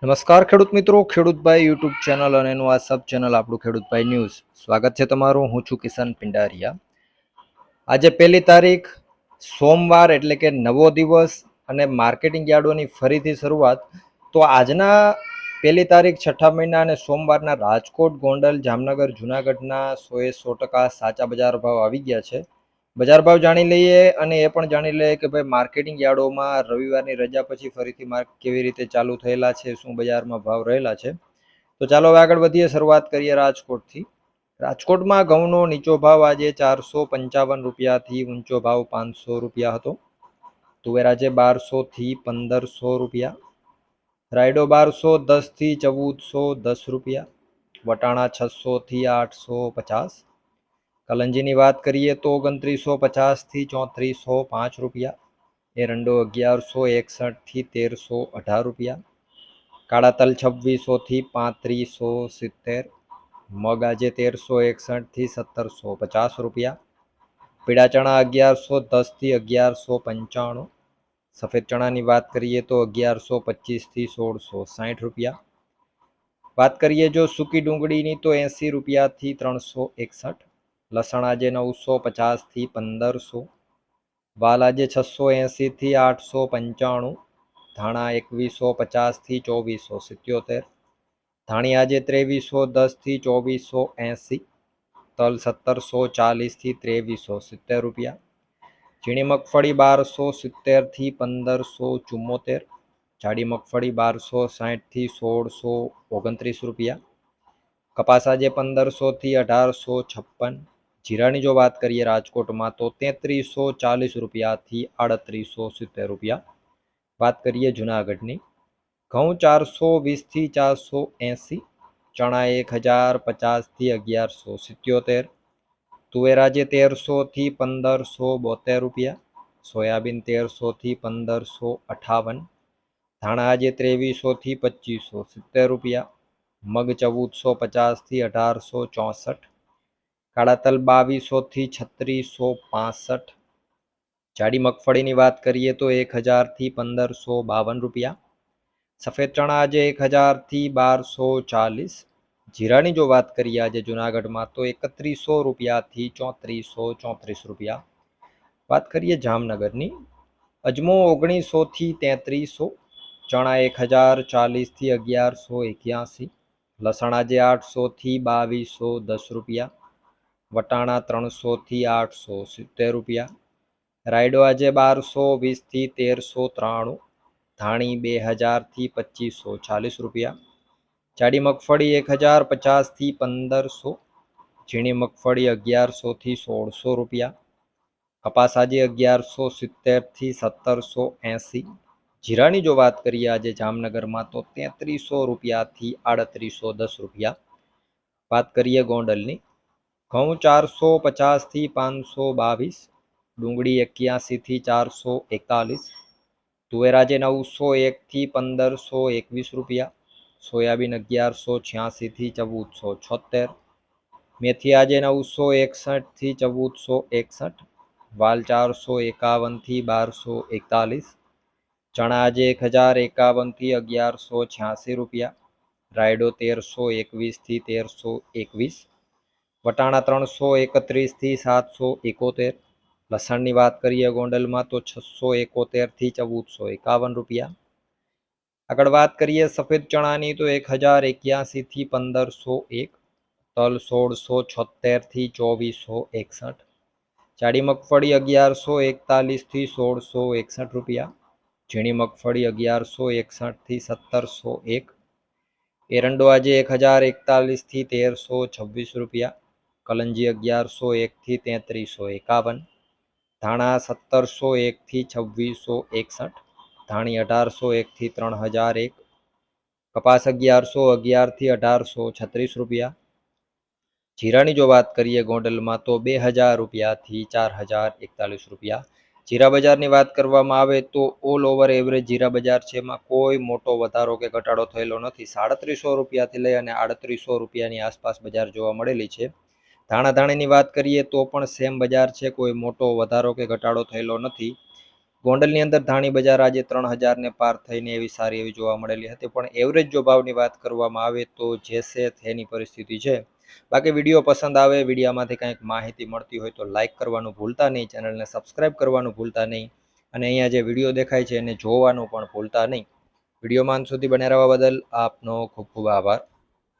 નમસ્કાર ખેડૂત મિત્રો, ખેડૂતભાઈ યુટ્યુબ ચેનલ અને એનું આ સબ ચેનલ આપણું ખેડૂતભાઈ ન્યૂઝ. સ્વાગત છે તમારું. હું છું કિશન પિંડારિયા. આજે 1 તારીખ સોમવાર એટલે કે નવો દિવસ અને માર્કેટિંગ યાર્ડોની ફરીથી શરૂઆત. તો આજના 1 તારીખ 6ઠા મહિના અને સોમવારના રાજકોટ, ગોંડલ, જામનગર, જુનાગઢના 100% સાચા બજાર ભાવ આવી ગયા છે. બજાર ભાવ જાણી લઈએ અને એ પણ જાણી લઈએ કે ભાઈ માર્કેટિંગ યાર્ડોમાં રવિવારની રજા પછી ફરીથી કેવી રીતે ચાલુ થયેલા છે, શું બજારમાં ભાવ રહેલા છે. તો ચાલો હવે આગળ વધીએ. શરૂઆત કરીએ રાજકોટથી. રાજકોટમાં ઘઉંનો નીચો ભાવ આજે 455 રૂપિયાથી ઊંચો ભાવ 500 રૂપિયા હતો. તુવેર આજે 1200 થી 1500 રૂપિયા. રાયડો 1210 થી 1410 રૂપિયા. વટાણા 600 થી 850. કલંજીની વાત કરીએ તો 2950 થી 3405 રૂપિયા. એરંડો 1161 થી 1318 રૂપિયા. કાળા તલ 2600 થી 3570. મગ આજે 1361 થી 1750 રૂપિયા. પીળા ચણા 1110 થી 1195. સફેદ ચણાની વાત કરીએ તો 1125 થી 1660 રૂપિયા. વાત કરીએ જો સૂકી ડુંગળીની તો 80 રૂપિયાથી 361. લસણ આજે 950 થી 1500. વાલ આજે 680 થી 895. ધાણા 2150 થી 2477. ધાણી આજે 2310 થી 2480. તલ 1740 થી 2370 રૂપિયા. ઝીણી મગફળી 1270 થી 1574. જાડી મગફળી 1260 થી 1629 રૂપિયા. કપાસ આજે 1500 થી 1856. જીરાની જો વાત કરીએ રાજકોટમાં તો 3340 રૂપિયાથી 3870 રૂપિયા. વાત કરીએ જુનાગઢની. ઘઉં 420 થી 480. ચણા 1050 થી 1177. તુવેર આજે 1300 થી 1572 રૂપિયા. સોયાબીન 1300 થી 1558. ધાણા આજે 2300 થી 2570 રૂપિયા. મગ 1450 થી 1864. કાળા તલ 2200 થી 3665. જાડી મગફળીની વાત કરીએ તો 1000 થી 1552 રૂપિયા. સફેદ ચણા આજે 1000 થી 1240. જીરાની જો વાત કરીએ આજે જુનાગઢમાં તો 3100 રૂપિયાથી 3434 રૂપિયા. વાત કરીએ જામનગરની. અજમો 1900 થી 3300. ચણા 1040 થી 1181. લસણ આજે 800 થી 2210 રૂપિયા. વટાણા 300 થી 870 રૂપિયા. રાયડો આજે 1220 થી 1393. ધાણી 2000 થી 2540 રૂપિયા. જાડી મગફળી 1050 થી 1500. ઝીણી મગફળી 1100 થી 1600 રૂપિયા. કપાસ આજે 1170 થી 1780. જીરાની જો વાત કરીએ આજે જામનગરમાં તો 3300 રૂપિયાથી 3810 રૂપિયા. વાત કરીએ ગોંડલની. ઘઉં 450 થી 522. ડુંગળી 81 થી 441. તુવેર આજે 901 થી 1521 રૂપિયા. સોયાબીન 1186 થી 1476. મેથી આજે 961 થી 1461. વાલ 451 થી 1241. ચણા આજે 1051 થી 1186 રૂપિયા. રાયડો 1321 થી 1321. વટાણા 331 થી 771. લસણની વાત કરીએ ગોંડલમાં તો 671 થી 1451 રૂપિયા. આગળ વાત કરીએ સફેદ ચણાની તો 1081 થી 1501. તલ 1676 થી 2461. જાડી મગફળી 1141 થી 1661 રૂપિયા. ઝીણી મગફળી 1161 થી 1701. એરંડો આજે 1041 થી 1326 રૂપિયા. કલંજી 1101 થી 3351. ધાણા 1701 થી 2661. ધાણી 1801 થી 3001. કપાસ 1111 થી 1836 રૂપિયા. જીરાની જો વાત કરીએ ગોંડલમાં તો 2000 રૂપિયાથી 4041 રૂપિયા. જીરા બજારની વાત કરવામાં આવે તો ઓલ ઓવર એવરેજ જીરા બજાર છે, એમાં કોઈ મોટો વધારો કે ઘટાડો થયેલો નથી. 3700 રૂપિયાથી લઈ અને 3800 રૂપિયાની આસપાસ બજાર જોવા મળેલી છે. ધાણાની વાત કરીએ તો પણ સેમ બજાર છે, કોઈ મોટો વધારો કે ઘટાડો થયેલો નથી. ગોંડલની અંદર ધાણી બજાર આજે 3000 પાર થઈને એવી સારી એવી જોવા મળેલી હતી, પણ એવરેજ જો ભાવની વાત કરવામાં આવે તો જે છે તેની પરિસ્થિતિ છે. બાકી વિડીયો પસંદ આવે, વિડીયોમાંથી કંઈક માહિતી મળતી હોય તો લાઇક કરવાનું ભૂલતા નહીં, ચેનલને સબસ્ક્રાઈબ કરવાનું ભૂલતા નહીં, અને અહીંયા જે વિડીયો દેખાય છે એને જોવાનું પણ ભૂલતા નહીં. વિડીયોમાં અંત સુધી બને રહેવા બદલ આપનો ખૂબ ખૂબ આભાર.